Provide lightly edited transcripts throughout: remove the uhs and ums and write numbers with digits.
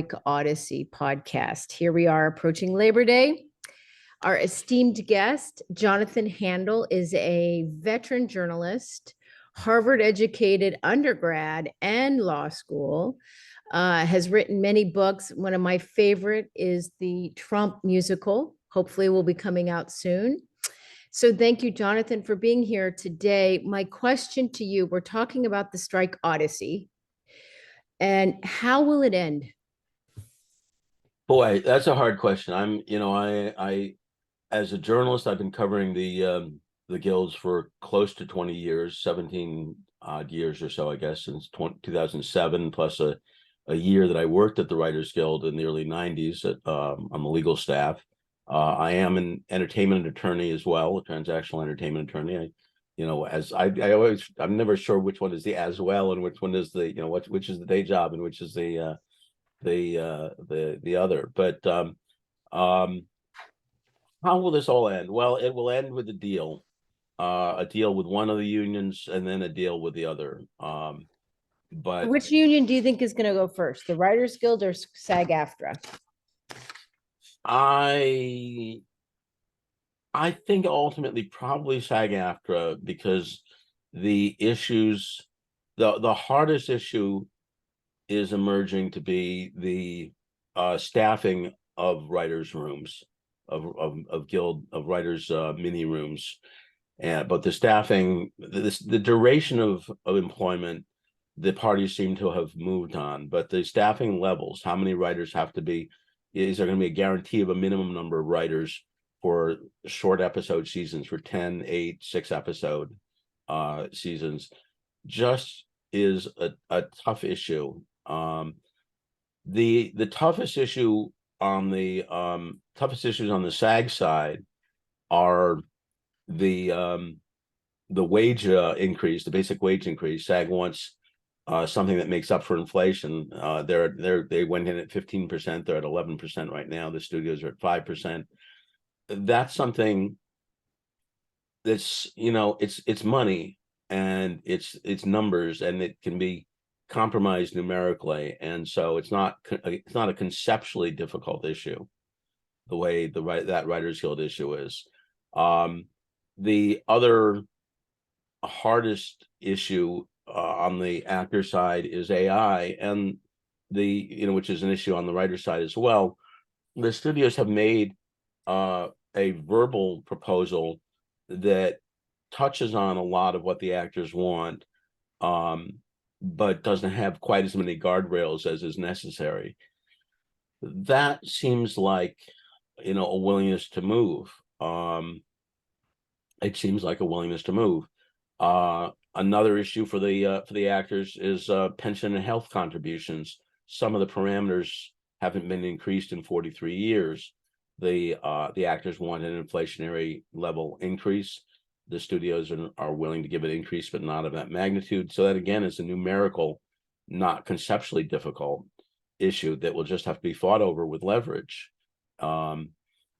Strike Odyssey podcast. Here we are approaching Labor Day. Our esteemed guest, Jonathan Handel, is a veteran journalist, Harvard educated undergrad and law school, has written many books. One of my favorite is the Trump musical. Hopefully will be coming out soon. So thank you, Jonathan, for being here today. My question to you, we're talking about the Strike Odyssey, and how will it end? Boy, that's a hard question. As a journalist, I've been covering the guilds for close to 20 years, 17 odd years or so, I guess, since 2007, plus a year that I worked at the Writers Guild in the early 90s on the legal staff. I am an entertainment attorney as well, a transactional entertainment attorney. I'm never sure which one is the as well and which one is which is the day job and which is the other. But how will this all end? Well, it will end with a deal with one of the unions and then a deal with the other. But Which union do you think is going to go first, the Writers Guild or SAG-AFTRA? I think ultimately probably SAG-AFTRA, because the hardest issue is emerging to be the staffing of writers' rooms, of guild of writers' mini rooms, but the staffing, the duration of employment, the parties seem to have moved on, but the staffing levels, how many writers have to be, is there going to be a guarantee of a minimum number of writers for short episode seasons, for 10, 8, 6 episode seasons, just is a tough issue. The toughest issues on the SAG side are the wage increase, the basic wage increase. SAG wants something that makes up for inflation. They went in at 15%. They're at 11% right now. The studios are at 5%. That's something that's, it's money and it's numbers, and it can be compromised numerically, and so it's not a conceptually difficult issue the way that Writers Guild issue is. The other hardest issue on the actor side is AI, and which is an issue on the writer side as well. The studios have made a verbal proposal that touches on a lot of what the actors want, but doesn't have quite as many guardrails as is necessary. That seems like, a willingness to move. It seems like a willingness to move. Another issue for the actors is pension and health contributions. Some of the parameters haven't been increased in 43 years. The actors want an inflationary level increase. The studios are willing to give an increase, but not of that magnitude. So that, again, is a numerical, not conceptually difficult issue that will just have to be fought over with leverage.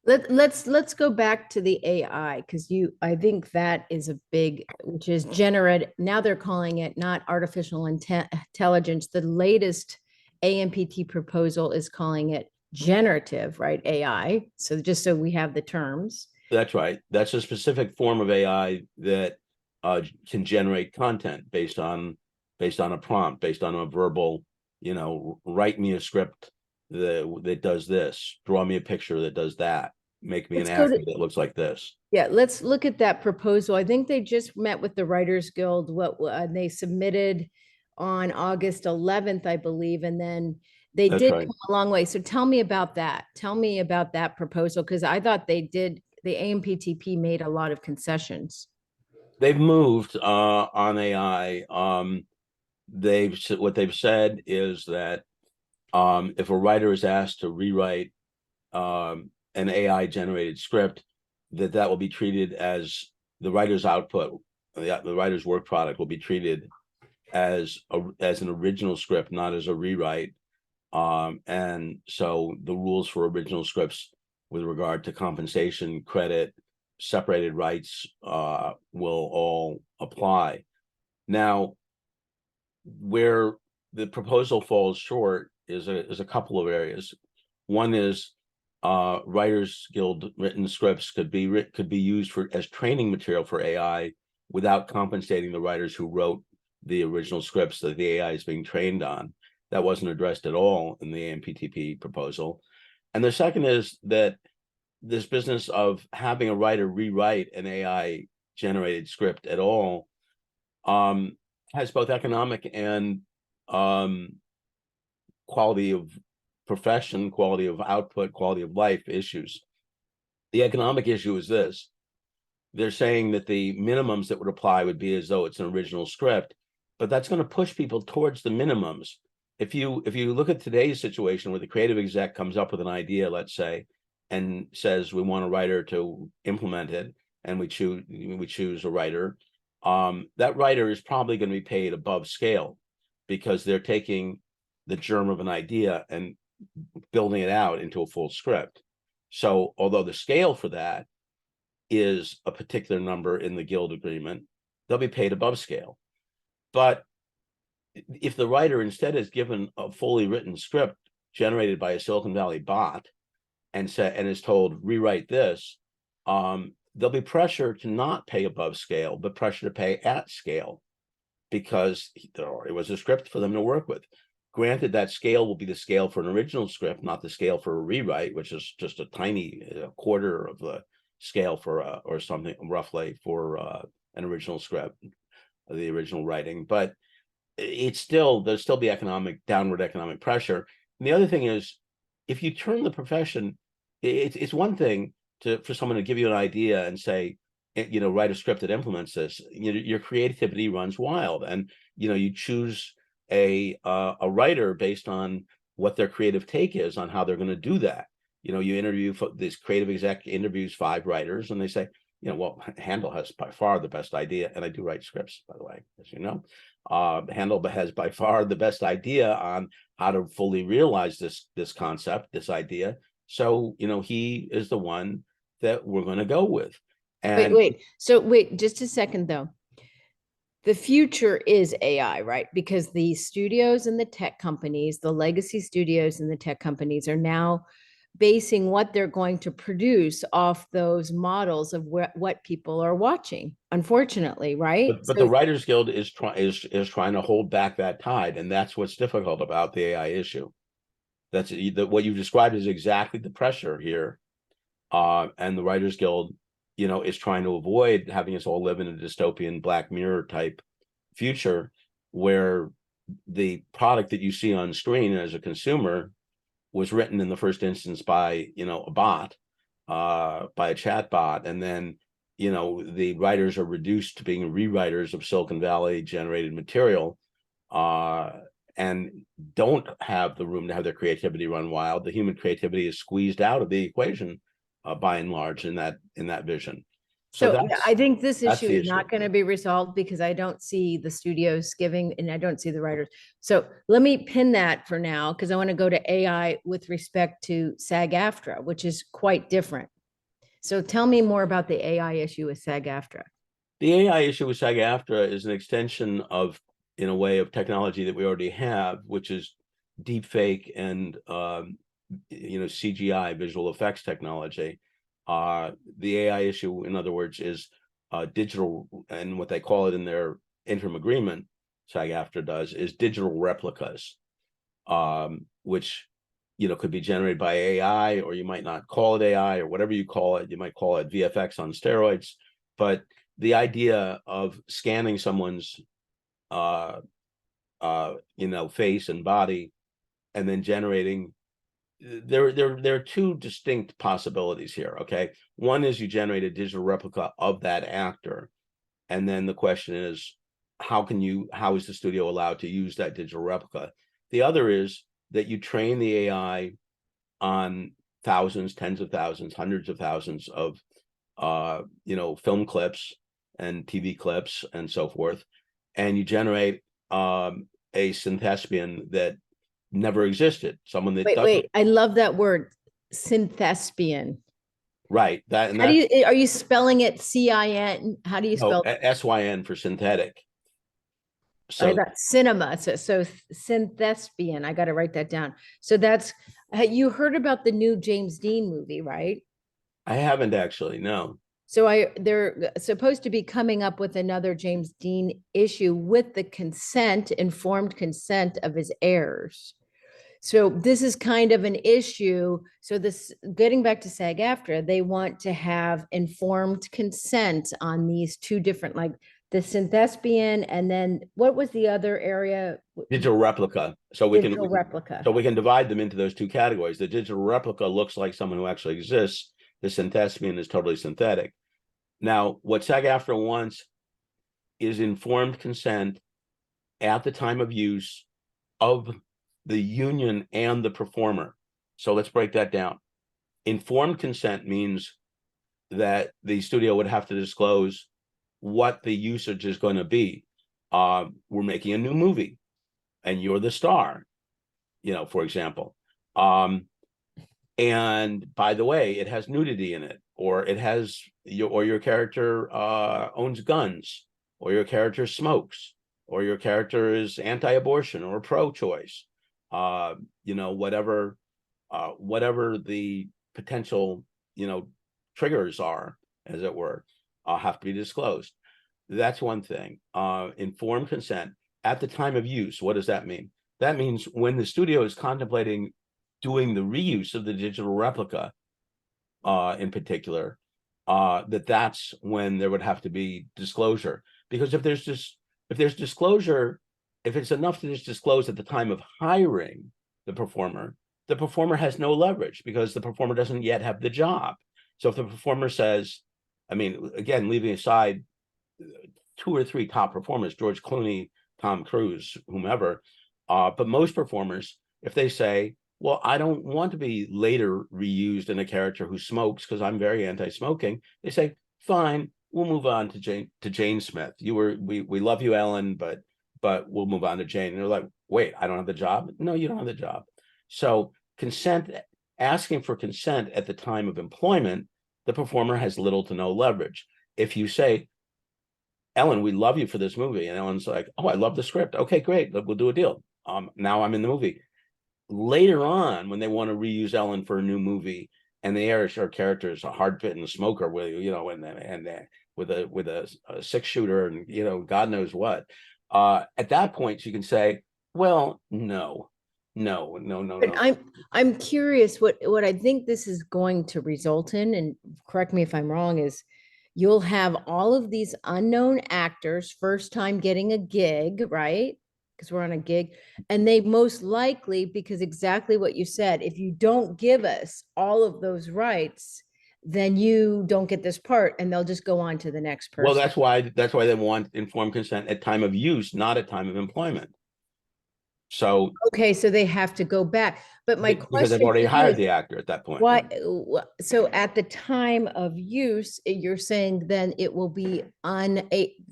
Let's go back to the AI, because I think that is a big, which is generative. Now they're calling it not artificial intelligence. The latest AMPT proposal is calling it generative, right? AI. So just so we have the terms. That's right. That's a specific form of AI that can generate content based on a prompt, based on a verbal, write me a script that does this, draw me a picture that does that, make me an actor that looks like this. Yeah, let's look at that proposal. I think they just met with the Writers Guild. They submitted on August 11th, I believe, and then they did come a long way. So tell me about that. Tell me about that proposal, because I thought the AMPTP made a lot of concessions. They've moved on AI. What they've said is that if a writer is asked to rewrite an AI generated script, that will be treated as the writer's output. The writer's work product will be treated as an original script, not as a rewrite. And so the rules for original scripts with regard to compensation, credit, separated rights will all apply. Now, where the proposal falls short is a couple of areas. One is Writers Guild written scripts could be used as training material for AI without compensating the writers who wrote the original scripts that the AI is being trained on. That wasn't addressed at all in the AMPTP proposal. And the second is that this business of having a writer rewrite an AI generated script at all has both economic and quality of profession, quality of output, quality of life issues. The economic issue is this: they're saying that the minimums that would apply would be as though it's an original script, but that's going to push people towards the minimums. If you look at today's situation where the creative exec comes up with an idea, let's say, and says we want a writer to implement it, and we choose a writer, that writer is probably going to be paid above scale because they're taking the germ of an idea and building it out into a full script. So although the scale for that is a particular number in the guild agreement, they'll be paid above scale. But if the writer instead is given a fully written script generated by a Silicon Valley bot and is told rewrite this, there'll be pressure to not pay above scale, but pressure to pay at scale because it was a script for them to work with. Granted, that scale will be the scale for an original script, not the scale for a rewrite, which is just a tiny quarter of the scale for or something roughly for an original script, the original writing. But there's still be downward economic pressure. And the other thing is, if you turn the profession, it's one thing for someone to give you an idea and say, write a script that implements this. Your creativity runs wild, and you choose a writer based on what their creative take is on how they're going to do that. You interview this creative exec interviews 5 writers, and they say, well, Handel has by far the best idea, and I do write scripts, by the way, as you know. Handel has by far the best idea on how to fully realize this concept, this idea. So he is the one that we're going to go with. And wait, just a second though. The future is AI, right? Because the studios and the tech companies, the legacy studios and the tech companies are now basing what they're going to produce off those models of what people are watching, unfortunately, right? But the Writers Guild is trying to hold back that tide, and that's what's difficult about the AI issue. That's what you described is exactly the pressure here, and the Writers Guild is trying to avoid having us all live in a dystopian Black Mirror type future where the product that you see on screen as a consumer was written in the first instance by a bot, by a chat bot, and then the writers are reduced to being rewriters of Silicon Valley generated material, and don't have the room to have their creativity run wild. The human creativity is squeezed out of the equation by and large in that vision. So I think this issue is not going to be resolved because I don't see the studios giving, and I don't see the writers. So let me pin that for now, because I want to go to AI with respect to SAG-AFTRA, which is quite different. So tell me more about the AI issue with SAG-AFTRA. The AI issue with SAG-AFTRA is an extension of, in a way, of technology that we already have, which is deepfake and CGI, visual effects technology. The AI issue, in other words, is digital, and what they call it in their interim agreement, SAG-AFTRA does, is digital replicas, which could be generated by AI, or you might not call it AI, or whatever you call it. You might call it VFX on steroids. But the idea of scanning someone's face and body and then generating, there are 2 distinct possibilities here. Okay, one is you generate a digital replica of that actor, and then the question is, how is the studio allowed to use that digital replica? The other is that you train the AI on thousands, tens of thousands, hundreds of thousands of film clips and TV clips and so forth, and you generate a synthespian that never existed. Someone that wait, I love that word, synthespian. Right. Are you spelling it CIN? How do you spell SYN for synthetic? I So got cinema. So synthespian. I got to write that down. So that's, you heard about the new James Dean movie, right? I haven't actually, no. So they're supposed to be coming up with another James Dean issue with the consent, informed consent of his heirs. So this is kind of an issue. So this, getting back to SAG-AFTRA, they want to have informed consent on these two different, like the synthespian, and then what was the other area? Digital replica. Digital replica. So we can divide them into those two categories. The digital replica looks like someone who actually exists. The synthespian is totally synthetic. Now, what SAG-AFTRA wants is informed consent at the time of use of the union and the performer. So let's break that down. Informed consent means that the studio would have to disclose what the usage is going to be. We're making a new movie and you're the star, for example. And by the way, it has nudity in it, or it has your character owns guns, or your character smokes, or your character is anti-abortion or pro-choice. Whatever the potential triggers are, as it were, have to be disclosed. That's one thing. Informed consent at the time of use. What does that mean? That means when the studio is contemplating doing the reuse of the digital replica, in particular, that's when there would have to be disclosure. Because if there's disclosure, if it's enough to just disclose at the time of hiring the performer has no leverage because the performer doesn't yet have the job. So if the performer says, I mean, again, leaving aside 2 or 3 top performers, George Clooney, Tom Cruise, whomever, but most performers, if they say, well, I don't want to be later reused in a character who smokes because I'm very anti-smoking, they say, fine, we'll move on to Jane Smith. We love you, Ellen, but we'll move on to Jane. And they're like, wait, I don't have the job? No, you don't have the job. So consent, asking for consent at the time of employment, the performer has little to no leverage. If you say, Ellen, we love you for this movie, and Ellen's like, oh, I love the script. Okay, great, we'll do a deal. Now I'm in the movie. Later on, when they want to reuse Ellen for a new movie, and the Irish character is a hard-bitten smoker with with a 6-shooter and God knows what. At that point, you can say, well, no. But I'm curious what I think this is going to result in, and correct me if I'm wrong, is you'll have all of these unknown actors first time getting a gig, right? Because we're on a gig, and they most likely, because exactly what you said, if you don't give us all of those rights, then you don't get this part, and they'll just go on to the next person. Well, that's why they want informed consent at time of use, not at time of employment. So okay, so they have to go back. But my question, because they've already hired the actor at that point. Why? So at the time of use, you're saying then it will be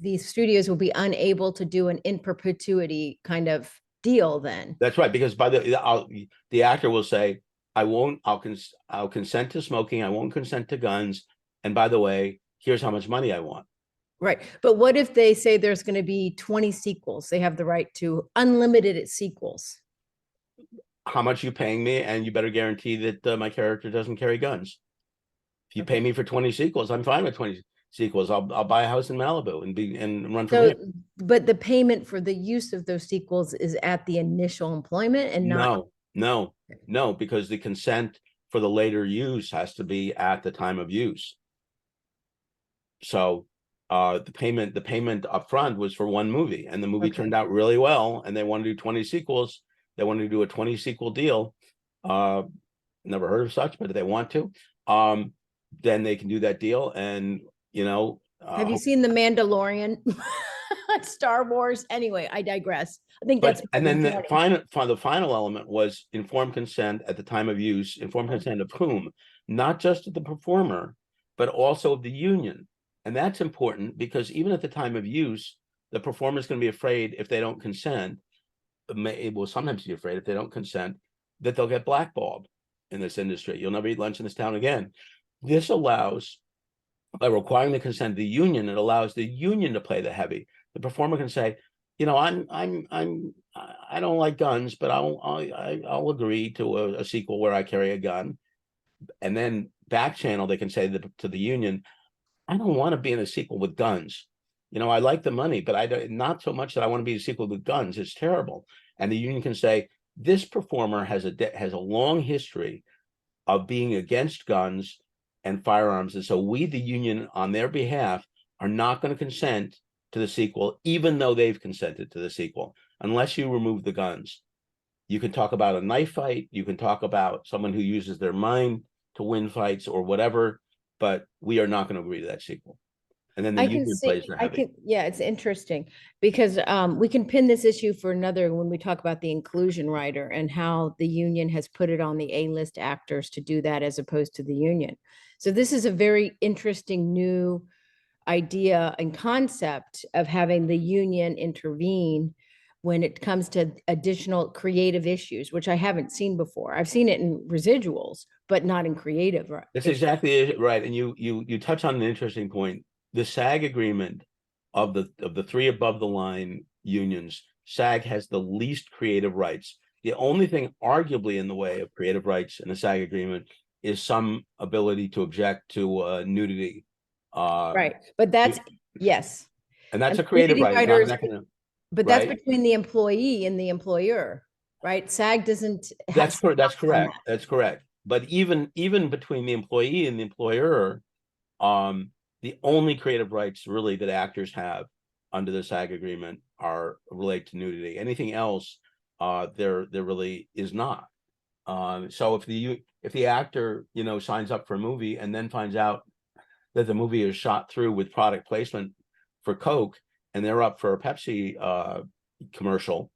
these studios will be unable to do an in perpetuity kind of deal then. That's right, because the actor will say, I'll consent to smoking, I won't consent to guns, and by the way, here's how much money I want. Right. But what if they say there's going to be 20 sequels? They have the right to unlimited sequels. How much you paying me? And you better guarantee that my character doesn't carry guns. If you pay me for 20 sequels, I'm fine with 20 sequels. I'll buy a house in Malibu and run from here. But the payment for the use of those sequels is at the initial employment and not. No, because the consent for the later use has to be at the time of use. So the payment up front was for one movie, and the movie turned out really well, and they want to do 20 sequels. They want to do a 20 sequel deal. Never heard of such, but if they want to, then they can do that deal. And have you seen The Mandalorian? Star Wars? Anyway, I digress. I think that's. And then the final element was informed consent at the time of use. Informed consent of whom? Not just of the performer, but also of the union. And that's important because even at the time of use, the performer is going to be afraid if they don't consent. Will sometimes be afraid if they don't consent that they'll get blackballed in this industry. You'll never eat lunch in this town again. This allows, by requiring the consent of the union, it allows the union to play the heavy. The performer can say, I don't like guns, but I'll agree to a sequel where I carry a gun, and then back channel they can say to the union, I don't want to be in a sequel with guns. I like the money, but I don't, not so much that I want to be a sequel with guns. It's terrible. And the union can say this performer has a long history of being against guns and firearms, and so we, the union, on their behalf, are not going to consent to the sequel, even though they've consented to the sequel, unless you remove the guns. You can talk about a knife fight. You can talk about someone who uses their mind to win fights or whatever, but we are not going to agree to that sequel. And then the I can union plays see, are I heavy. can, yeah, it's interesting because we can pin this issue for another when we talk about the inclusion rider and how the union has put it on the A-list actors to do that as opposed to the union. So this is a very interesting new idea and concept of having the union intervene when it comes to additional creative issues, which I haven't seen before. I've seen it in residuals, but not in creative That's issues. exactly right. And you touch on an interesting point. The SAG agreement of the three above the line unions, SAG has the least creative rights. The only thing arguably in the way of creative rights in the SAG agreement is some ability to object to nudity. Uh, Right. But that's, yes. and that's And a creative nudity right. It's not an writers, economic, but that's right? between the employee and the employer, right? SAG doesn't have That's correct. That's on correct. that. That's correct. But even between the employee and the employer, um, the only creative rights really that actors have under the SAG agreement are relate to nudity. Anything else, there really is not. So if the actor signs up for a movie and then finds out that the movie is shot through with product placement for Coke and they're up for a Pepsi commercial,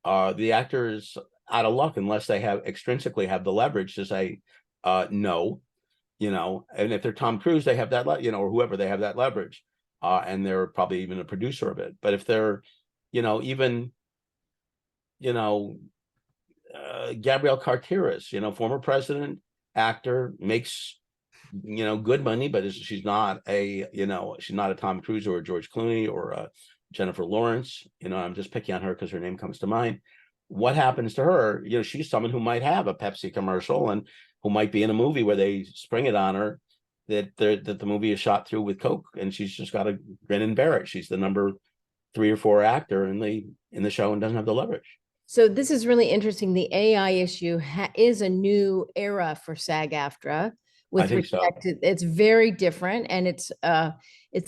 the actor is out of luck unless they have extrinsically have the leverage to say no. And if they're Tom Cruise, they have that, or whoever, they have that leverage, and they're probably even a producer of it. But if they're, even, you know, Gabrielle Carteris, former president, actor, makes, good money, but she's not she's not a Tom Cruise or a George Clooney or a Jennifer Lawrence. I'm just picking on her because her name comes to mind. What happens to her? She's someone who might have a Pepsi commercial and who might be in a movie where they spring it on her that the movie is shot through with Coke, and she's just got to grin and bear it. She's the number 3 or 4 actor in the show and doesn't have the leverage. So this is really interesting. The AI issue is a new era for SAG-AFTRA I with think so. respect to it's very different, and it's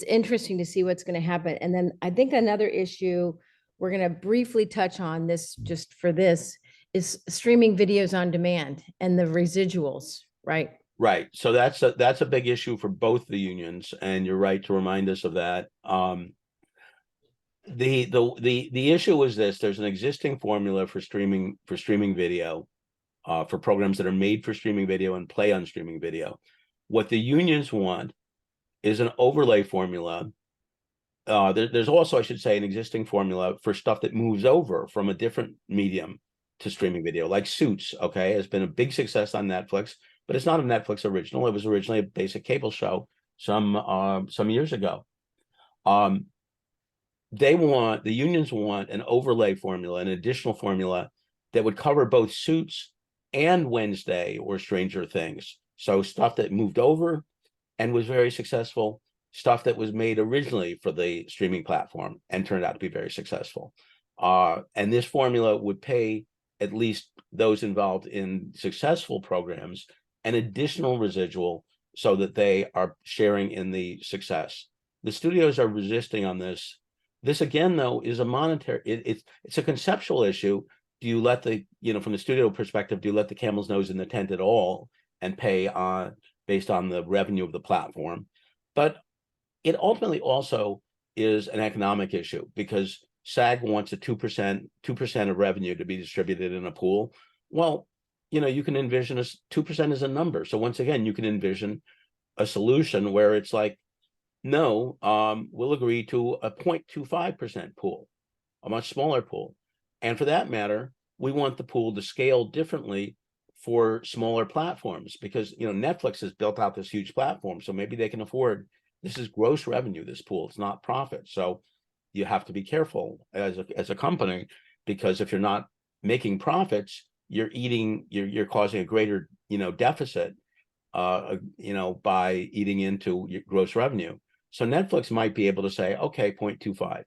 interesting to see what's going to happen. And then I think another issue we're going to briefly touch on this just for this is streaming videos on demand and the residuals, right? Right. So that's a big issue for both the unions, and you're right to remind us of that. The issue is this: there's an existing formula for streaming video, for programs that are made for streaming video and play on streaming video. What the unions want is an overlay formula. There's also, I should say, an existing formula for stuff that moves over from a different medium to streaming video, like Suits. Okay, has been a big success on Netflix, but it's not a Netflix original. It was originally a basic cable show some years ago. Um, the unions want an overlay formula, an additional formula that would cover both Suits and Wednesday or Stranger Things. So stuff that moved over and was very successful, stuff that was made originally for the streaming platform and turned out to be very successful. And this formula would pay at least those involved in successful programs an additional residual so that they are sharing in the success. The studios are resisting on this. This again, though, is a monetary. It's a conceptual issue. Do you let from the studio perspective, do you let the camel's nose in the tent at all and pay based on the revenue of the platform? But it ultimately also is an economic issue because SAG wants a 2% of revenue to be distributed in a pool. Well, you can envision 2% as a number. So once again, you can envision a solution where it's like, no, we'll agree to a 0.25% pool, a much smaller pool. And for that matter, we want the pool to scale differently for smaller platforms because Netflix has built out this huge platform, so maybe they can afford, this is gross revenue, this pool, it's not profit. So you have to be careful as a company, because if you're not making profits, you're causing a greater, deficit, by eating into your gross revenue. So Netflix might be able to say, okay, 0.25.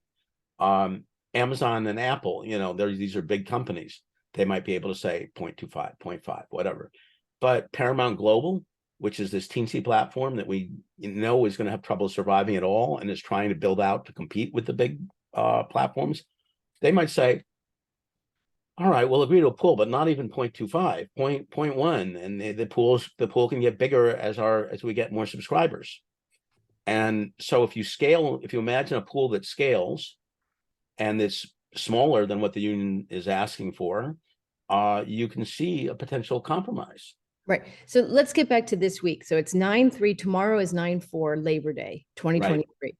Amazon and Apple, these are big companies. They might be able to say 0.25, 0.5, whatever. But Paramount Global, which is this teensy platform that we know is going to have trouble surviving at all and is trying to build out to compete with the big platforms, they might say, all right, we'll agree to a pool, but not even 0.25, 0.1. And the pool can get bigger as we get more subscribers. And so if you imagine a pool that scales and it's smaller than what the union is asking for, you can see a potential compromise. Right. So let's get back to this week. So it's 9/3. Tomorrow is 9/4, Labor Day, 2023. Right.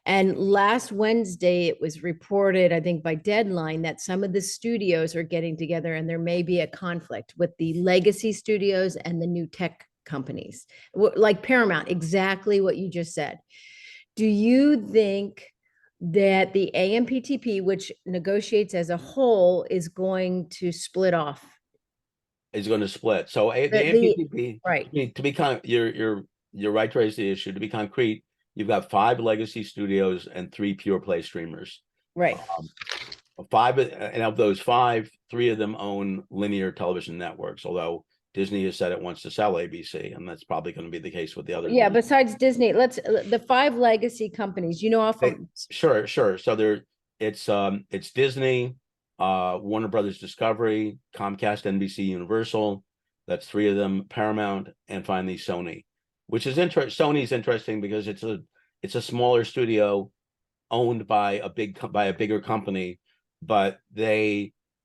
And last Wednesday, it was reported, I think by Deadline, that some of the studios are getting together and there may be a conflict with the legacy studios and the new tech companies, like Paramount, exactly what you just said. Do you think that the AMPTP, which negotiates as a whole, is going to split off? Is going to split. So the AMPTP, right. To be you're right to raise the issue. To be concrete, you've got 5 legacy studios and 3 pure play streamers. Right. 5, and of those 5, 3 of them own linear television networks, although Disney has said it wants to sell ABC, and that's probably going to be the case with the others. Yeah, besides Disney, the 5 legacy companies, off of. Sure. So it's Disney, Warner Brothers Discovery, Comcast, NBC Universal. That's 3 of them, Paramount, and finally Sony, which is Sony's interesting because it's a smaller studio owned by a bigger company, but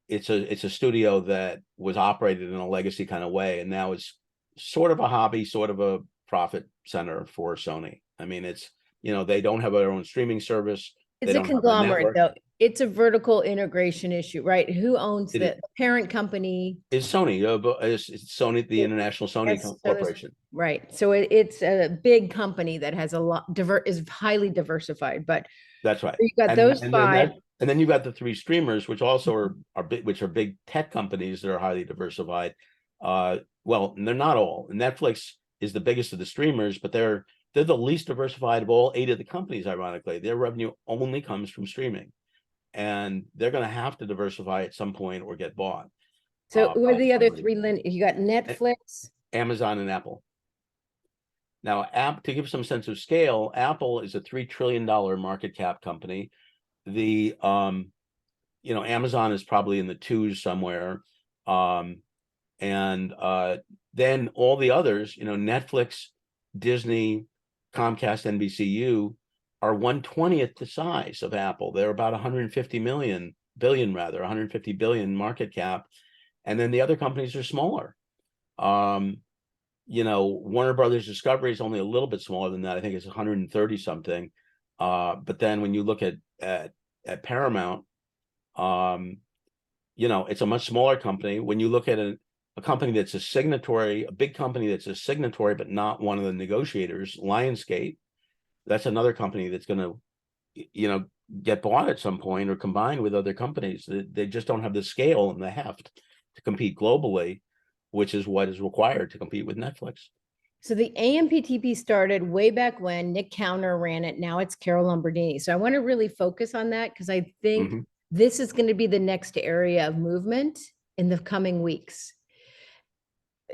it's a studio that was operated in a legacy kind of way, and now it's sort of a hobby, sort of a profit center for Sony. I mean, it's, they don't have their own streaming service. It's a conglomerate, though. It's a vertical integration issue, right? Who owns the parent company? Is Sony. It's Sony, the International Sony Corporation. Right. So it's a big company that has a lot, is highly diversified. But that's right. You got those 5. And then you got the 3 streamers, which also are big tech companies that are highly diversified. Well, they're not all. Netflix is the biggest of the streamers, but they're the least diversified of all 8 of the companies. Ironically, their revenue only comes from streaming, and they're going to have to diversify at some point or get bought. So who are the other 3? You got Netflix, Amazon, and Apple. Now, to give some sense of scale, Apple is a $3 trillion market cap company. The Amazon is probably in the 2s somewhere, and then all the others, Netflix, Disney, Comcast, NBCU, are 1/20th the size of Apple. They're about 150 billion market cap, and then the other companies are smaller. Warner Brothers Discovery is only a little bit smaller than that. I think it's 130 something. But then when you look at Paramount, it's a much smaller company. When you look at a company that's a big company that's a signatory, but not one of the negotiators, Lionsgate, that's another company that's going to, get bought at some point or combined with other companies. They just don't have the scale and the heft to compete globally, which is what is required to compete with Netflix. So the AMPTP started way back when. Nick Cowner ran it. Now it's Carol Lombardini. So I want to really focus on that because I think this is going to be the next area of movement in the coming weeks.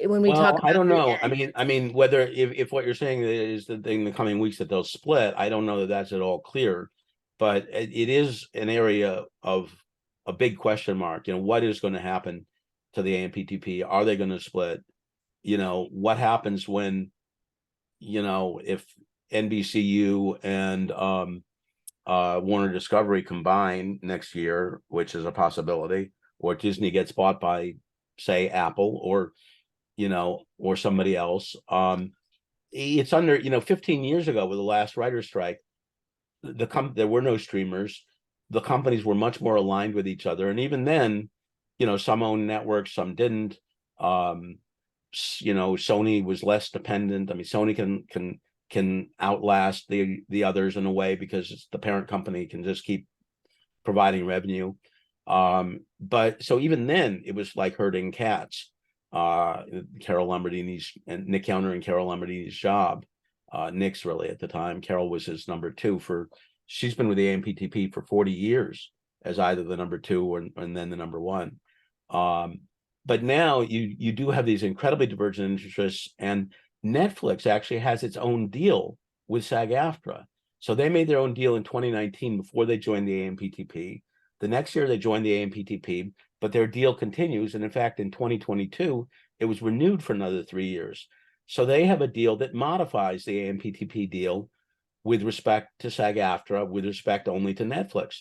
When we talk about, I don't know. I mean, whether if what you're saying is that in the coming weeks that they'll split, I don't know that that's at all clear, but it is an area of a big question mark. What is going to happen to the AMPTP? Are they going to split? What happens when, if NBCU and Warner Discovery combine next year, which is a possibility, or Disney gets bought by, say, Apple or somebody else. It's under, 15 years ago with the last writer's strike, there were no streamers. The companies were much more aligned with each other. And even then, some owned networks, some didn't. Sony was less dependent. I mean, Sony can outlast the others in a way because it's the parent company can just keep providing revenue. But so even then, it was like herding cats. Carol Lombardini's and Nick Counter and Carol Lombardini's job. Nick's really at the time. Carol was his number two for. She's been with the AMPTP for 40 years as either the number two and then the number one. But now you do have these incredibly divergent interests, and Netflix actually has its own deal with SAG-AFTRA. So they made their own deal in 2019 before they joined the AMPTP. The next year they joined the AMPTP, but their deal continues. And in fact, in 2022, it was renewed for another 3 years. So they have a deal that modifies the AMPTP deal with respect to SAG-AFTRA, with respect only to Netflix.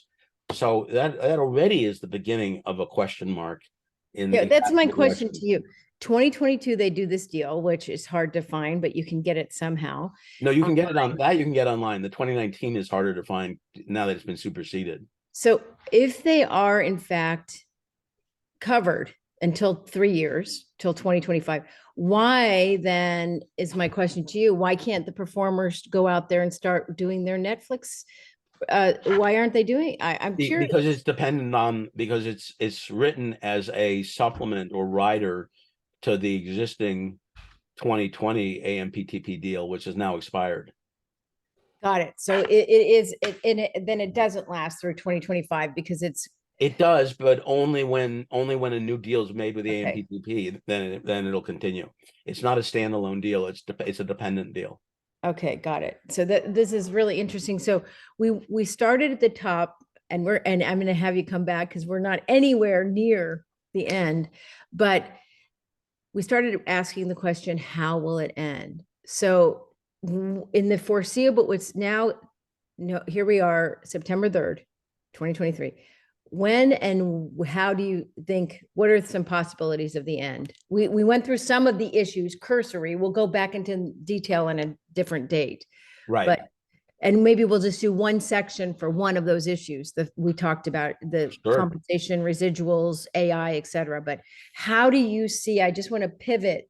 So that already is the beginning of a question mark. That's my question to you. 2022, they do this deal, which is hard to find, but you can get it somehow. No, you can get it on that. You can get online. The 2019 is harder to find now that it's been superseded. So if they are in fact covered until 3 years, till 2025, why then is my question to you, why can't the performers go out there and start doing their Netflix? Why aren't they doing? I'm curious. Because it's dependent on, because it's written as a supplement or rider to the existing 2020 AMPTP deal, which is now expired. Got it. So then it doesn't last through 2025 because it does, but only when a new deal is made with the okay. AMPTP, then it'll continue. It's not a standalone deal. It's a dependent deal. Okay, got it. So this is really interesting. So we started at the top, and I'm going to have you come back because we're not anywhere near the end, but we started asking the question, how will it end? So in the foreseeable, what's now, here we are, September 3rd, 2023. When and how do you think, what are some possibilities of the end? We went through some of the issues, cursory. We'll go back into detail on a different date. Right. And maybe we'll just do one section for one of those issues that we talked about, the compensation, residuals, AI, et cetera. But how do you see, I just want to pivot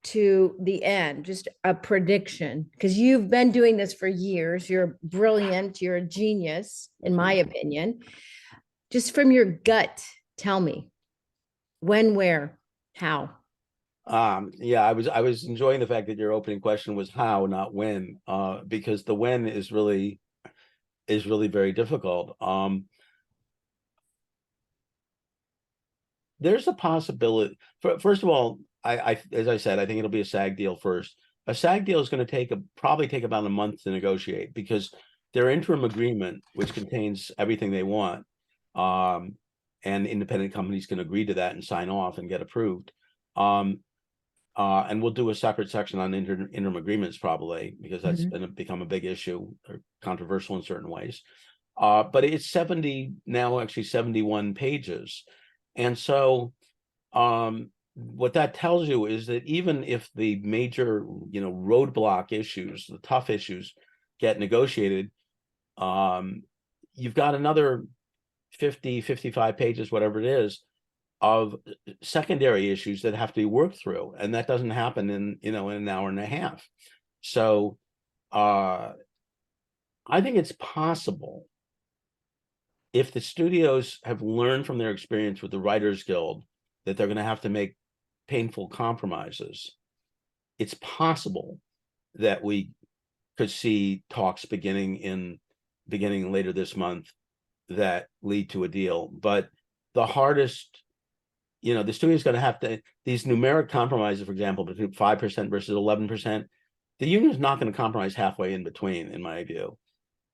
to the end, just a prediction, because you've been doing this for years. You're brilliant. You're a genius, in my opinion. Just from your gut, tell me when, where, how. Yeah, I was enjoying the fact that your opening question was how, not when, because the when is really very difficult. There's a possibility. First of all, I as I said, I think it'll be a SAG deal first. A SAG deal is going to probably take about a month to negotiate, because their interim agreement, which contains everything they want, and independent companies can agree to that and sign off and get approved. And we'll do a separate section on interim agreements probably, because that's going to become a big issue or controversial in certain ways. But it's 71 pages. And so what that tells you is that even if the major, roadblock issues, the tough issues get negotiated, you've got another 50, 55 pages, whatever it is, of secondary issues that have to be worked through, and that doesn't happen in an hour and a half. So I think it's possible, if the studios have learned from their experience with the Writers Guild that they're going to have to make painful compromises, it's possible that we could see talks beginning later this month that lead to a deal. But the hardest, the studio is going to have to, these numeric compromises, for example, between 5% versus 11%, the union is not going to compromise halfway in between, in my view.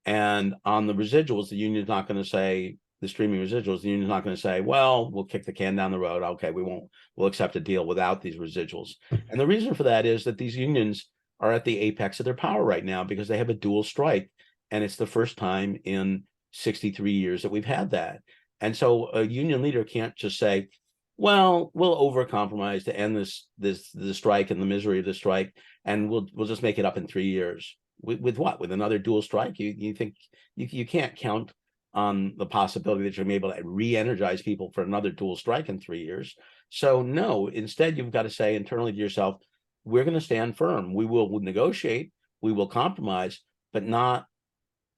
And on the residuals, the union is not going to say, the streaming residuals, the union is not going to say, well, we'll kick the can down the road. Okay, we'll accept a deal without these residuals. And the reason for that is that these unions are at the apex of their power right now, because they have a dual strike. And it's the first time in 63 years that we've had that. And so a union leader can't just say, well, we'll overcompromise to end the strike and the misery of the strike, and we'll just make it up in 3 years. With what? With another dual strike? You think you can't count on the possibility that you're going to be able to re-energize people for another dual strike in 3 years. So no, instead you've got to say internally to yourself, we're going to stand firm. We will negotiate, we will compromise, but not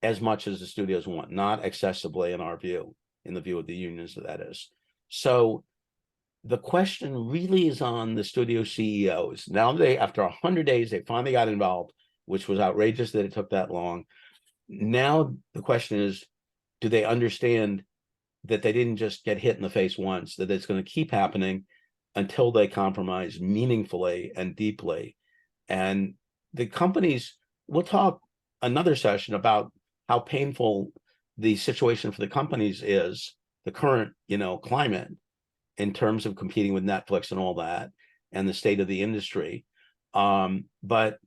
as much as the studios want, not excessively in our view. in the view of the unions, that is. So the question really is on the studio CEOs. Now after 100 days, they finally got involved, which was outrageous that it took that long. Now the question is, do they understand that they didn't just get hit in the face once, that it's going to keep happening until they compromise meaningfully and deeply? And the companies, we'll talk another session about how painful the situation for the companies is, the current, climate in terms of competing with Netflix and all that, and the state of the industry. But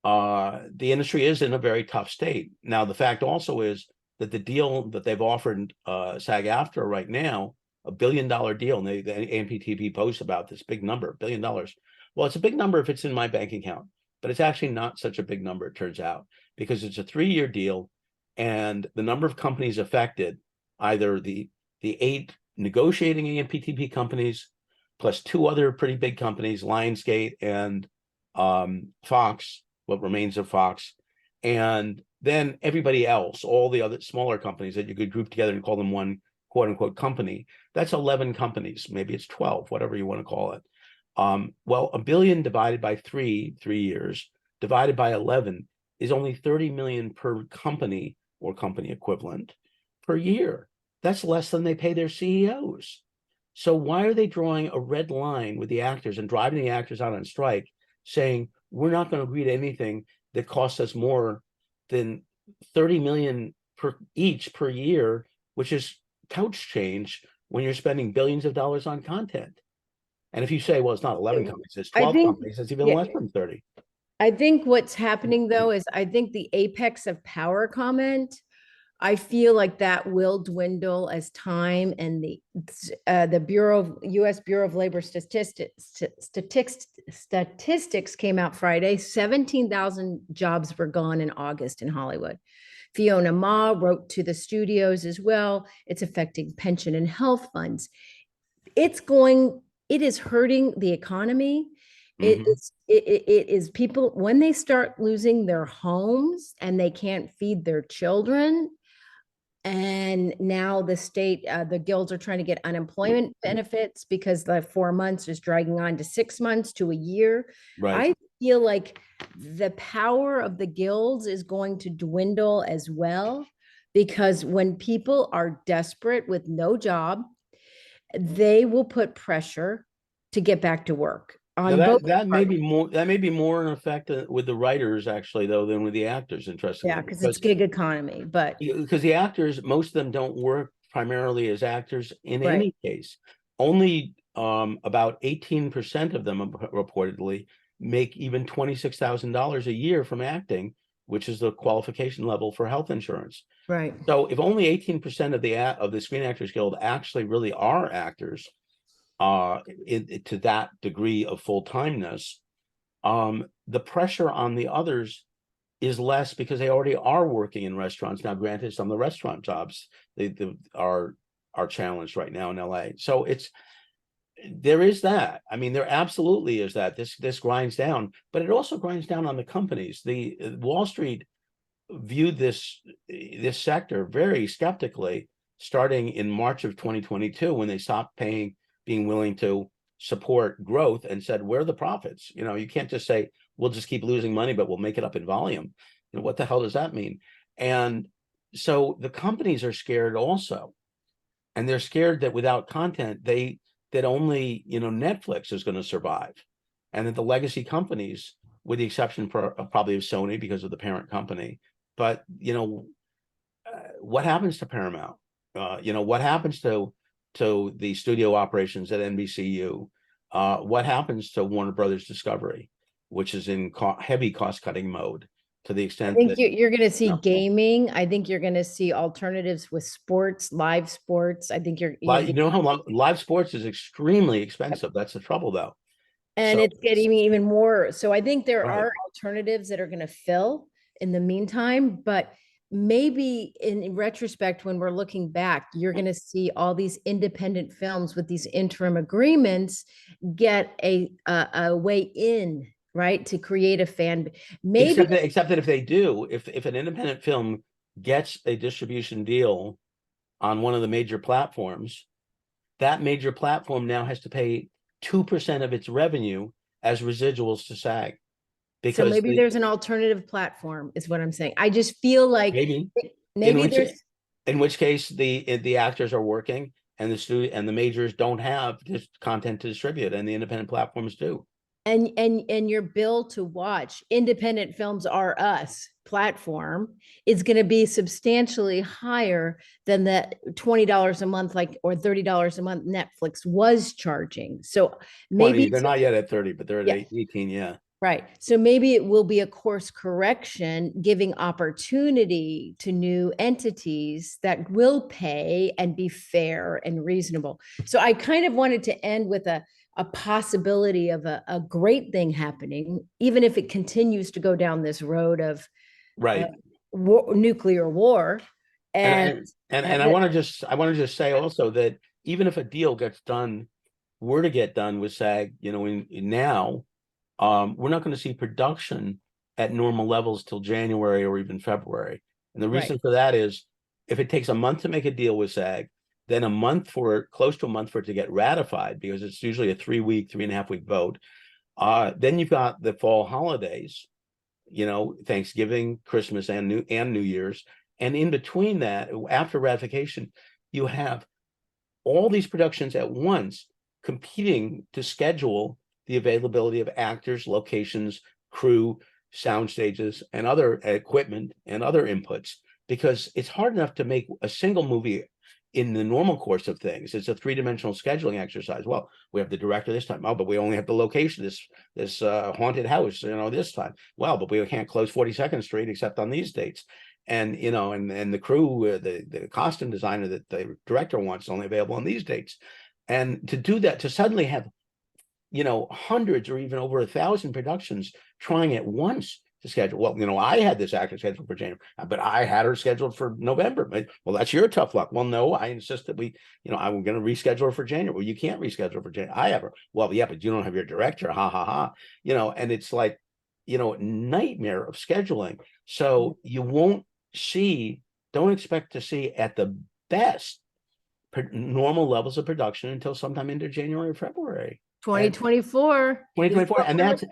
the industry is in a very tough state. Now, the fact also is that the deal that they've offered SAG-AFTRA right now, $1 billion deal, and the AMPTP posts about this big number, $1 billion. Well, it's a big number if it's in my bank account, but it's actually not such a big number, it turns out, because it's a 3-year deal, and the number of companies affected, either the 8 negotiating AMPTP companies, plus 2 other pretty big companies, Lionsgate and Fox, what remains of Fox, and then everybody else, all the other smaller companies that you could group together and call them one quote unquote company. That's 11 companies, maybe it's 12, whatever you want to call it. Well, $1 billion divided by 3 years, divided by 11 is only 30 million per company or company equivalent per year. That's less than they pay their CEOs. So why are they drawing a red line with the actors and driving the actors out on strike, saying we're not going to agree to anything that costs us more than 30 million per year, which is couch change when you're spending billions of dollars on content? And if you say, well, it's not 11 companies, it's 12 companies, it's even less than 30. I think what's happening though is I think the apex of power comment, I feel like that will dwindle as time, and the U.S. Bureau of Labor statistics came out Friday. 17,000 jobs were gone in August in Hollywood. Fiona Ma wrote to the studios as well. It's affecting pension and health funds. It is hurting the economy. It is people, when they start losing their homes and they can't feed their children. And now the state, the guilds are trying to get unemployment benefits because the 4 months is dragging on to 6 months to a year. Right. I feel like the power of the guilds is going to dwindle as well, because when people are desperate with no job, they will put pressure to get back to work. Now that may be more in effect with the writers actually, though, than with the actors, interestingly. Yeah, because it's gig economy, but because the actors, most of them don't work primarily as actors in Right. any case. Only about 18% of them reportedly make even $26,000 a year from acting, which is the qualification level for health insurance. right. So if only 18% of the Screen Actors Guild actually really are actors, to that degree of full-timeness, the pressure on the others is less because they already are working in restaurants. Now, granted, some of the restaurant jobs are challenged right now in LA. So there is that. I mean, there absolutely is that. This grinds down, but it also grinds down on the companies. The Wall Street viewed this sector very skeptically starting in March of 2022, when they stopped being willing to support growth and said, where are the profits? You can't just say, we'll just keep losing money, but we'll make it up in volume. What the hell does that mean? And so the companies are scared also. And they're scared that without content, that only, Netflix is going to survive. And that the legacy companies, with the exception probably of Sony because of the parent company, but, what happens to Paramount? What happens to the studio operations at NBCU? What happens to Warner Brothers Discovery, which is in heavy cost-cutting mode, to the I extent think that you're going to see gaming. I think you're going to see alternatives with sports, live sports. I think you're how long live sports is extremely expensive. That's the trouble, though. and So it's getting even more. So I think there right. are alternatives that are going to fill in the meantime, but maybe in retrospect, when we're looking back, you're going to see all these independent films with these interim agreements get a way in, right, to create a fan. Maybe except that if they do, if an independent film gets a distribution deal on one of the major platforms, that major platform now has to pay 2% of its revenue as residuals to SAG. So Because maybe there's an alternative platform, is what I'm saying. I just feel like maybe in maybe which there's in which case the actors are working and the student and the majors don't have this content to distribute, and the independent platforms do. and your bill to watch Independent Films Are Us platform is going to be substantially higher than the $20 a month, like, or $30 a month Netflix was charging. So 20, maybe they're not yet at 30, but they're at yeah, 18. Yeah. right. So maybe it will be a course correction, giving opportunity to new entities that will pay and be fair and reasonable. So I kind of wanted to end with a possibility of a great thing happening, even if it continues to go down this road of Right. nuclear war. And And and I want to just say also that even if a deal gets done, were to get done with SAG, in now, we're not going to see production at normal levels till January or even February. And the right. reason for that is if it takes a month to make a deal with SAG, then close to a month for it to get ratified, because it's usually a 3-week, 3.5 week vote. Then you've got the fall holidays, Thanksgiving, Christmas, and New Year's. And in between that, after ratification, you have all these productions at once competing to schedule the availability of actors, locations, crew, sound stages, and other equipment and other inputs, because it's hard enough to make a single movie in the normal course of things. It's a three-dimensional scheduling exercise. Well, we have the director this time. Oh, but we only have the location, this haunted house, this time. Well, but we can't close 42nd Street except on these dates. And and the crew, the costume designer that the director wants is only available on these dates. And to do that, to suddenly have hundreds or even over 1,000 productions trying at once to schedule. Well, I had this actor scheduled for January, but I had her scheduled for November. Well, that's your tough luck. Well, no, I insist that I'm going to reschedule her for January. Well, you can't reschedule for January. I have her. Well, yeah, but you don't have your director. Ha ha ha. And it's like, nightmare of scheduling. So you won't don't expect to see at the best normal levels of production until sometime into January or February. 2024 2024,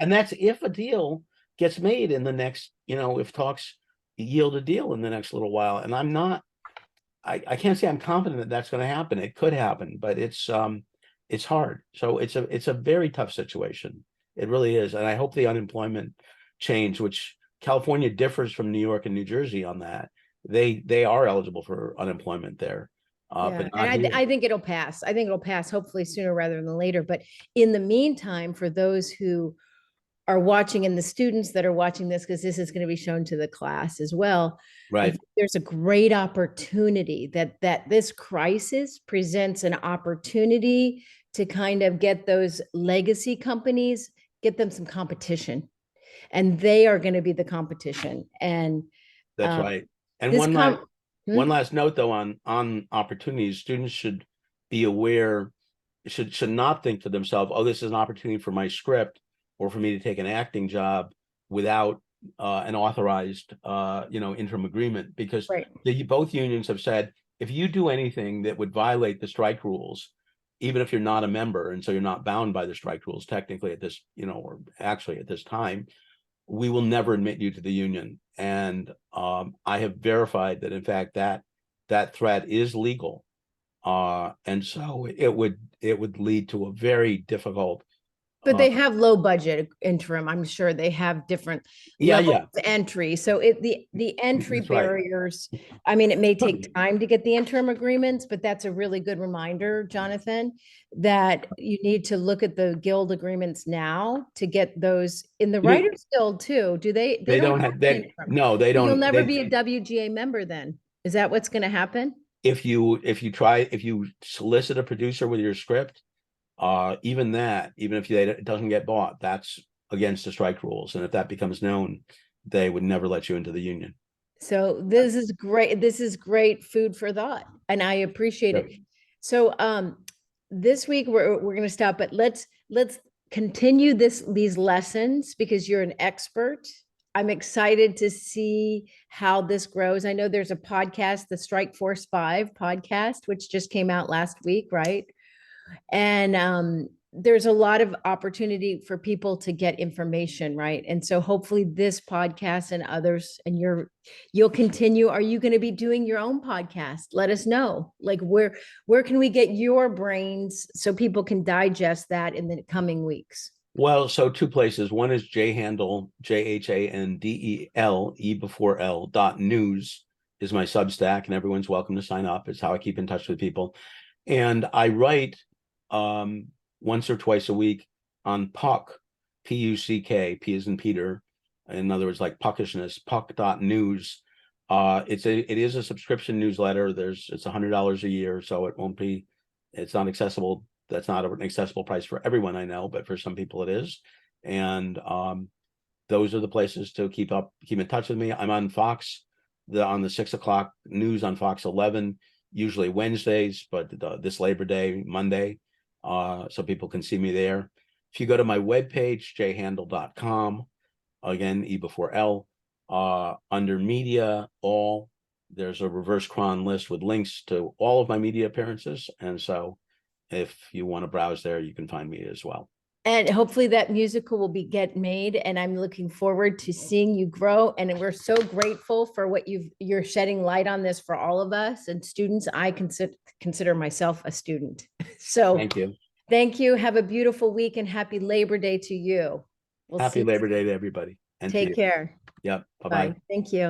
and that's if a deal gets made in the next, if talks yield a deal in the next little while. And I can't say I'm confident that that's going to happen. It could happen, but it's hard. So it's a very tough situation. It really is. And I hope the unemployment change, which California differs from New York and New Jersey on that, they are eligible for unemployment there. Yeah, But not and here. I think it'll pass. I think it'll pass hopefully sooner rather than later. But in the meantime, for those who are watching and the students that are watching this, because this is going to be shown to the class as well, I Right. think there's a great opportunity that this crisis presents an opportunity to kind of get those legacy companies, get them some competition, and they are going to be the competition. And That's um, right. And this one last com one hmm? last note though on opportunities, students should be aware, should not think to themselves, oh, this is an opportunity for my script or for me to take an acting job without an authorized interim agreement, because Right. both unions have said if you do anything that would violate the strike rules, even if you're not a member and so you're not bound by the strike rules technically at this, or actually at this time, we will never admit you to the union. And I have verified that in fact that threat is legal. And so it would lead to a very difficult. But uh they have low budget interim. I'm sure they have different yeah, levels yeah, of entry. So the entry that's right. barriers, I mean, it may take time to get the interim agreements, but that's a really good reminder, Jonathan, that you need to look at the guild agreements now to get those in the You know, Writers Guild too. They they don't don't have have an that. interim. No, they So you'll don't. never be a WGA member then. Is that what's going to happen? If you solicit a producer with your script, even if it doesn't get bought, that's against the strike rules. And if that becomes known, they would never let you into the union. So this is great. This is great food for thought, and I appreciate Yep. it. So this week we're going to stop, but let's continue these lessons because you're an expert I'm excited to see how this grows. I know there's a podcast, the Strike Force 5 podcast, which just came out last week, right? And there's a lot of opportunity for people to get information, right? And so hopefully this podcast and others, and you'll continue. Are you going to be doing your own podcast? Let us know. Like where can we get your brains so people can digest that in the coming weeks? Well, so two places. One is Handel, JHANDEL, E before L, .news is my Substack, and everyone's welcome to sign up. It's how I keep in touch with people. And I write once or twice a week on Puck, Puck, P as in Peter. In other words, like puckishness, puck.news. It is a subscription newsletter. It's $100 a year, so it's not accessible. That's not an accessible price for everyone, I know, but for some people it is. And those are the places to keep in touch with me. I'm on Fox, on the 6 o'clock news on Fox 11, usually Wednesdays, but this Labor Day, Monday, so people can see me there. If you go to my webpage, jhandel.com, again, E before L, under media, there's a reverse cron list with links to all of my media appearances. And so if you want to browse there, you can find me as well. And hopefully that musical will get made. And I'm looking forward to seeing you grow. And we're so grateful for what you're shedding light on this for all of us and students. I consider myself a student. So thank you. Thank you. Have a beautiful week and happy Labor Day to you. Happy Labor Day to everybody. And take care. Yep. Bye-bye. Thank you.